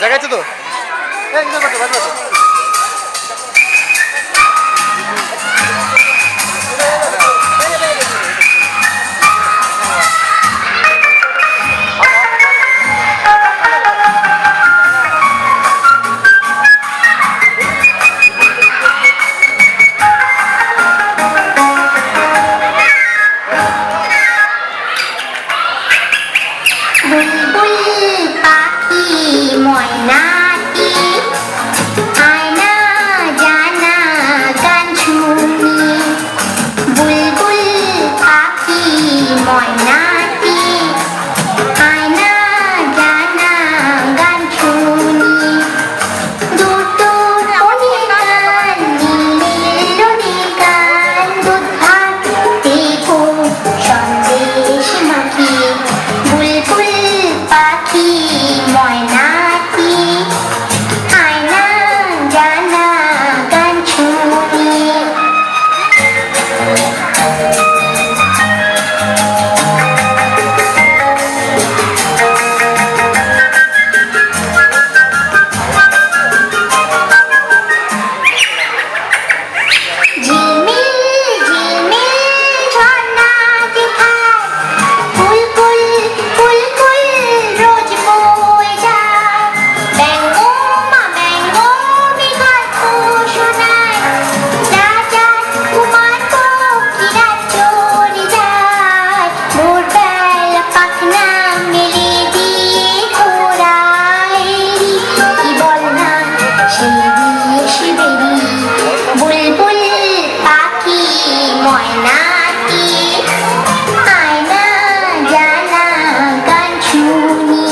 জায়গা আছে তো এই কিছু করতে পারবে বুলবুল পাখি ময়নাটি আয়না জানা গান শুনি বুলবুল পাখি ময়নাটি আয়না জানা গান শুনি দুটো অনিগান নীল গান দুধ ভাত দেখো সন্দেশ মাখি বুলবুল পাখি ময়নাটি আয়না জানা গান শুনি ঝিলমিল ঝিলমিল ঝর্ণা দেখায় ফুলফুল ফুলফুল রোজ বয়ে যায় ব্যঙ্গ মা ব্যঙ্গ গল্প শোনায় রাজার কুমার পক্ষীরা চলে যায় ভোরবেলা পাখনা মেলে দিয়ে ঘোরায় কি বল না সেই দেশ বেরি বুলবুল পাখি ময়নাটি আয়না জানা গান শুনি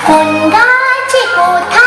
কোন গাছে কোথায়